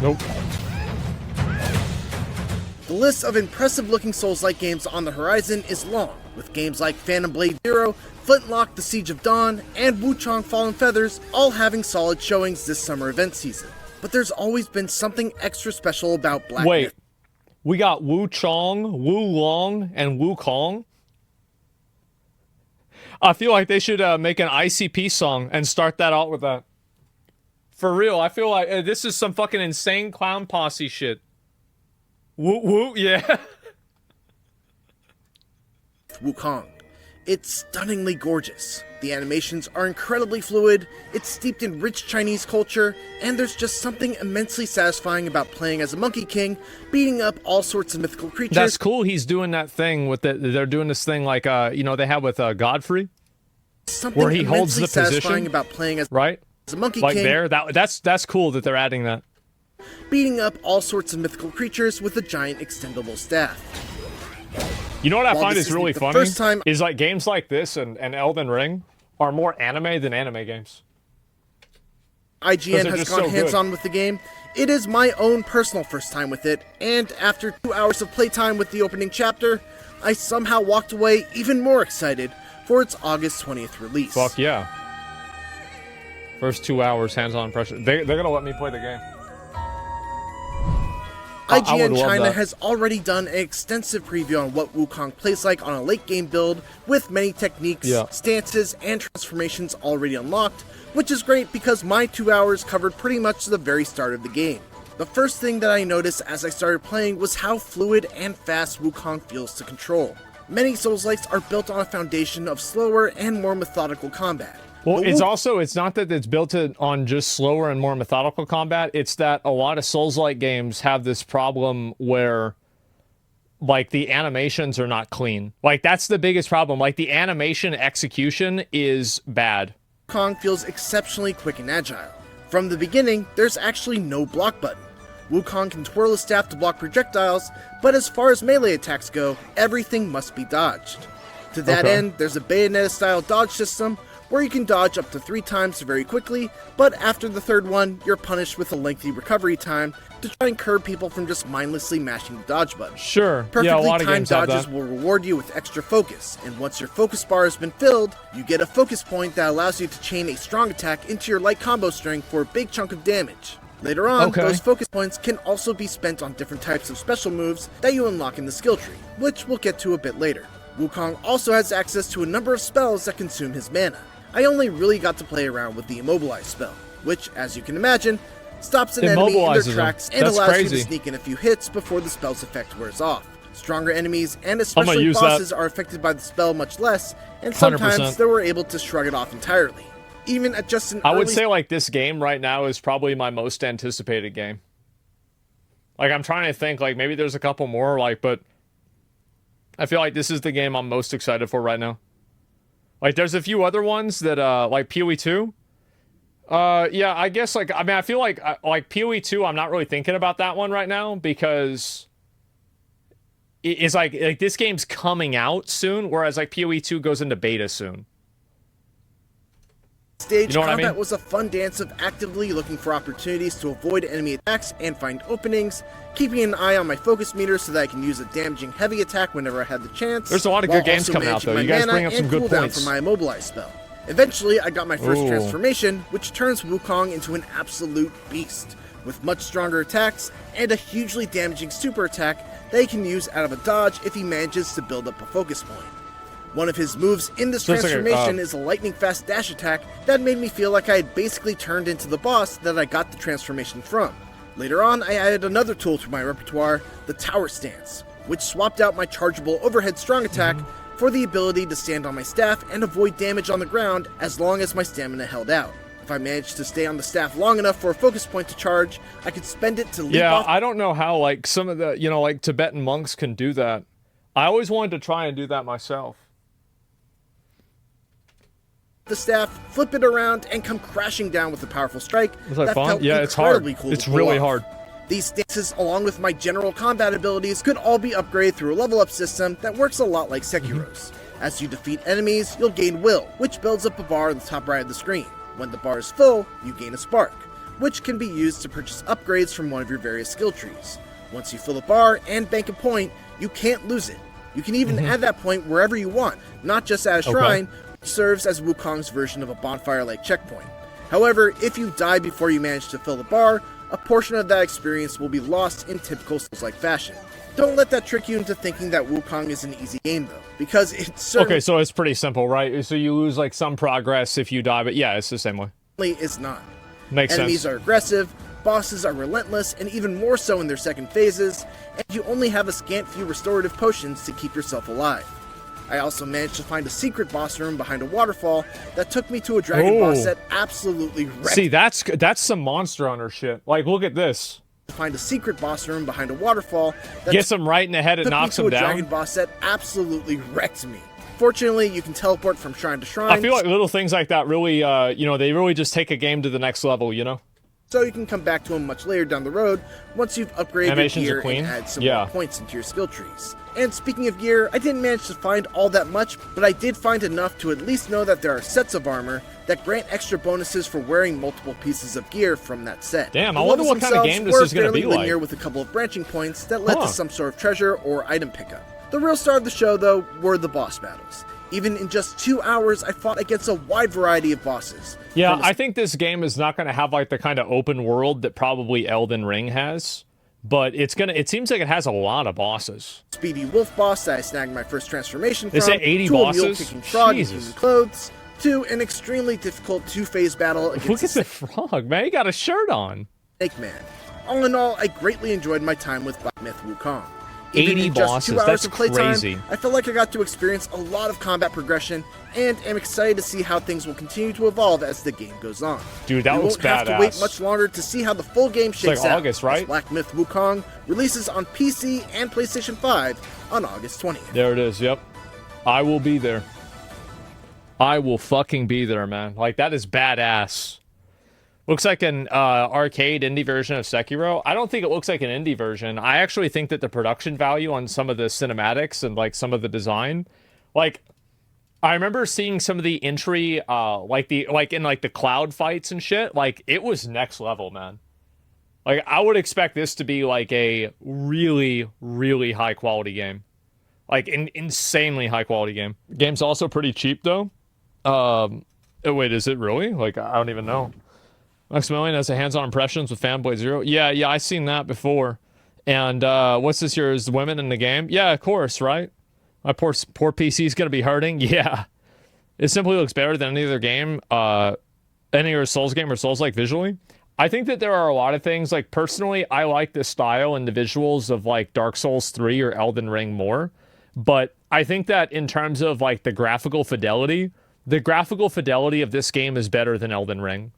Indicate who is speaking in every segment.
Speaker 1: Nope.
Speaker 2: The list of impressive-looking Souls-like games on the horizon is long, with games like Phantom Blade Zero, Flintlock: The Siege of Dawn, and Wukong: Fallen Feathers all having solid showings this summer event season. But there's always been something extra special about Black Myth.
Speaker 1: We got Wu Chong, Wu Long, and Wukong. I feel like they should make an ICP song and start that out with that. For real, I feel like this is some fucking insane clown posse shit. Woo woo, yeah.
Speaker 2: Wukong. It's stunningly gorgeous. The animations are incredibly fluid, it's steeped in rich Chinese culture, and there's just something immensely satisfying about playing as a Monkey King, beating up all sorts of mythical creatures.
Speaker 1: That's cool. He's doing that thing with it. They're doing this thing like you know, they have with Godfrey,
Speaker 2: something
Speaker 1: where he holds the
Speaker 2: satisfying
Speaker 1: position
Speaker 2: about playing as
Speaker 1: right,
Speaker 2: as a Monkey
Speaker 1: like
Speaker 2: King,
Speaker 1: there. That's cool that they're adding that.
Speaker 2: Beating up all sorts of mythical creatures with a giant extendable staff.
Speaker 1: You know what I
Speaker 2: While
Speaker 1: find
Speaker 2: this
Speaker 1: is really
Speaker 2: isn't the
Speaker 1: funny
Speaker 2: first time
Speaker 1: is like games like this and Elden Ring are more anime than anime games.
Speaker 2: IGN has
Speaker 1: just
Speaker 2: gone
Speaker 1: so
Speaker 2: hands-on with the game. It is my own personal first time with it, and after 2 hours of playtime with the opening chapter, I somehow walked away even more excited for its August 20th release.
Speaker 1: Fuck yeah. First 2 hours hands-on impression. They're gonna let me play the game.
Speaker 2: IGN China has already done an extensive preview on what Wukong plays like on a late game build, with many techniques, stances, and transformations already unlocked, which is great because my 2 hours covered pretty much the very start of the game. The first thing that I noticed as I started playing was how fluid and fast Wukong feels to control. Many Souls-likes are built on a foundation of slower and more methodical combat.
Speaker 1: Well, it's not that it's built on just slower and more methodical combat, it's that a lot of Souls-like games have this problem where, like, the animations are not clean. Like, that's the biggest problem. Like, the animation execution is bad.
Speaker 2: Wukong feels exceptionally quick and agile. From the beginning, there's actually no block button. Wukong can twirl his staff to block projectiles, but as far as melee attacks go, everything must be dodged. To that end, there's a Bayonetta-style dodge system, where you can dodge up to 3 times very quickly, but after the third one, you're punished with a lengthy recovery time to try and curb people from just mindlessly mashing the dodge button.
Speaker 1: Sure,
Speaker 2: Perfectly
Speaker 1: a lot of
Speaker 2: timed
Speaker 1: games have
Speaker 2: dodges
Speaker 1: that.
Speaker 2: will reward you with extra focus, and once your focus bar has been filled, you get a focus point that allows you to chain a strong attack into your light combo string for a big chunk of damage. Later on, those focus points can also be spent on different types of special moves that you unlock in the skill tree, which we'll get to a bit later. Wukong also has access to a number of spells that consume his mana. I only really got to play around with the Immobilize spell, which, as you can imagine, stops an enemy in their tracks and allows you to sneak in a few hits before the spell's effect wears off. Stronger enemies, and especially bosses, are affected by the spell much less, and sometimes
Speaker 1: 100%.
Speaker 2: they were able to shrug it off entirely. Even at just an
Speaker 1: I would say, like, this game right now is probably my most anticipated game. Like, I'm trying to think, like, maybe there's a couple more, like, but I feel like this is the game I'm most excited for right now. Like, there's a few other ones that, like PoE 2. Yeah, I guess, like, I mean, I feel like PoE 2, I'm not really thinking about that one right now because it's like this game's coming out soon, whereas, like, PoE 2 goes into beta soon.
Speaker 2: Stage combat was a fun dance of actively looking for opportunities to avoid enemy attacks and find openings, keeping an eye on my focus meter so that I can use a damaging heavy attack whenever I had the chance.
Speaker 1: There's a lot of good games coming out, though. You guys bring up some good points.
Speaker 2: For my Immobilize spell. Eventually, I got my first transformation, which turns Wukong into an absolute beast, with much stronger attacks and a hugely damaging super attack that he can use out of a dodge if he manages to build up a focus point. One of his moves in this transformation is a lightning-fast dash attack that made me feel like I had basically turned into the boss that I got the transformation from. Later on, I added another tool to my repertoire, the Tower Stance, which swapped out my chargeable overhead strong attack for the ability to stand on my staff and avoid damage on the ground as long as my stamina held out. If I managed to stay on the staff long enough for a focus point to charge, I could spend it to leap off.
Speaker 1: I don't know how, like, some of the, you know, like, Tibetan monks can do that. I always wanted to try and do that myself.
Speaker 2: The staff, flip it around, and come crashing down with a powerful strike.
Speaker 1: Is that fun?
Speaker 2: Felt
Speaker 1: yeah, it's hard.
Speaker 2: Cool
Speaker 1: it's really hard.
Speaker 2: These stances, along with my general combat abilities, could all be upgraded through a level-up system that works a lot like Sekiro's. As you defeat enemies, you'll gain will, which builds up a bar on the top right of the screen. When the bar is full, you gain a spark. which can be used to purchase upgrades from one of your various skill trees. Once you fill the bar and bank a point, you can't lose it. You can even add that point wherever you want, not just at a shrine, which serves as Wukong's version of a bonfire-like checkpoint. However, if you die before you manage to fill the bar, a portion of that experience will be lost in typical Souls-like fashion. Don't let that trick you into thinking that Wukong is an easy game, though, because it's certainly
Speaker 1: Okay, so it's pretty simple, right? So you lose, like, some progress if you die, but yeah, it's the same way.
Speaker 2: is not.
Speaker 1: Makes
Speaker 2: Enemies
Speaker 1: sense.
Speaker 2: are aggressive, bosses are relentless, and even more so in their second phases, and you only have a scant few restorative potions to keep yourself alive. I also managed to find a secret boss room behind a waterfall that took me to a dragon boss that absolutely wrecked.
Speaker 1: See, that's some Monster Hunter shit. Like, look at this.
Speaker 2: Find a secret boss room behind a waterfall that
Speaker 1: Gets him right in the head, it knocks him
Speaker 2: took me to a
Speaker 1: down.
Speaker 2: dragon boss that absolutely wrecked me. Fortunately, you can teleport from shrine to shrine.
Speaker 1: I feel like little things like that really, you know, they really just take a game to the next level, you know?
Speaker 2: So you can come back to them much later down the road once you've upgraded
Speaker 1: Animations
Speaker 2: your
Speaker 1: are
Speaker 2: gear
Speaker 1: clean.
Speaker 2: and add some more points into your skill trees. And speaking of gear, I didn't manage to find all that much, but I did find enough to at least know that there are sets of armor that grant extra bonuses for wearing multiple pieces of gear from that set.
Speaker 1: Damn, I
Speaker 2: The
Speaker 1: wonder
Speaker 2: levels
Speaker 1: what kind of
Speaker 2: themselves
Speaker 1: game this
Speaker 2: were
Speaker 1: is going to be
Speaker 2: fairly linear
Speaker 1: like.
Speaker 2: with a couple of branching points that led to some sort of treasure or item pickup. The real star of the show, though, were the boss battles. Even in just 2 hours, I fought against a wide variety of bosses.
Speaker 1: Yeah, I think this game is not going to have like the kind of open world that probably Elden Ring has, but it seems like it has a lot of bosses.
Speaker 2: Speedy wolf boss that I snagged my first transformation
Speaker 1: They
Speaker 2: from,
Speaker 1: say 80
Speaker 2: to a
Speaker 1: bosses?
Speaker 2: mule-kicking frog in
Speaker 1: Jesus.
Speaker 2: human clothes, to an extremely difficult two-phase battle against
Speaker 1: Look
Speaker 2: a
Speaker 1: at the frog, man. He got a shirt on.
Speaker 2: snake man. All in all, I greatly enjoyed my time with Black Myth Wukong.
Speaker 1: 80
Speaker 2: in just
Speaker 1: bosses,
Speaker 2: 2 hours
Speaker 1: that's
Speaker 2: of playtime,
Speaker 1: crazy.
Speaker 2: I felt like I got to experience a lot of combat progression, and am excited to see how things will continue to evolve as the game goes on.
Speaker 1: Dude, that
Speaker 2: we
Speaker 1: looks
Speaker 2: won't have to wait
Speaker 1: badass.
Speaker 2: much longer to see how the full game shakes
Speaker 1: like
Speaker 2: out.
Speaker 1: August,
Speaker 2: as
Speaker 1: right?
Speaker 2: Black Myth Wukong releases on PC and PlayStation 5 on August 20th.
Speaker 1: There it is, yep. I will be there. I will fucking be there, man. Like, that is badass. Looks like an arcade indie version of Sekiro. I don't think it looks like an indie version. I actually think that the production value on some of the cinematics and like some of the design, like I remember seeing some of the entry, like in the cloud fights and shit. Like it was next level, man. Like I would expect this to be like a really, really high quality game, like an insanely high quality game. Game's also pretty cheap though. Oh, wait, is it really? Like I don't even know. Maximilian has a hands-on impressions with Fanboy Zero. Yeah, I seen that before. And what's this here? Is the women in the game? Yeah, of course, right? My poor PC's gonna be hurting. Yeah, it simply looks better than any other game, any other Souls game or Souls-like visually. I think that there are a lot of things. Like personally, I like the style and the visuals of like Dark Souls 3 or Elden Ring more. But I think that in terms of like the graphical fidelity of this game is better than Elden Ring.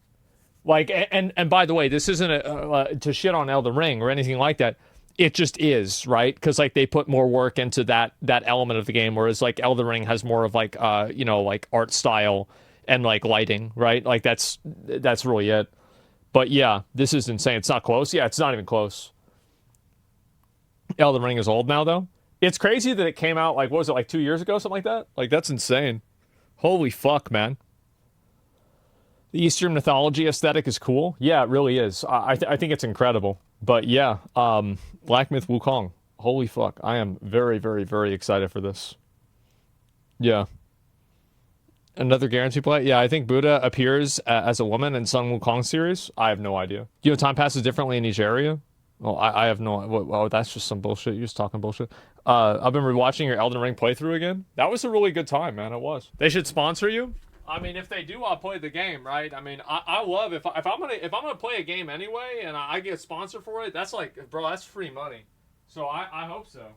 Speaker 1: Like, and by the way, this isn't to shit on Elden Ring or anything like that. It just is, right? Because like they put more work into that element of the game, whereas like Elden Ring has more of like like art style and like lighting, right? Like that's really it. But yeah, this is insane. It's not close. Yeah, it's not even close. Elden Ring is old now, though. It's crazy that it came out like, what was it, like 2 years ago, something like that? Like that's insane. Holy fuck, man. The Eastern mythology aesthetic is cool. Yeah, it really is. I think it's incredible. But yeah, Black Myth Wukong. Holy fuck. I am very, very, very excited for this. Yeah. Another guarantee play? Yeah, I think Buddha appears as a woman in Sun Wukong series. I have no idea. You know, time passes differently in each area? Well, I have no... Well, that's just some bullshit. You're just talking bullshit. I've been rewatching your Elden Ring playthrough again. That was a really good time, man. It was. They should sponsor you. I mean, if they do, I'll play the game, right? I mean, I love if I'm gonna play a game anyway, and I get sponsored for it. That's like, bro, that's free money. So I hope so.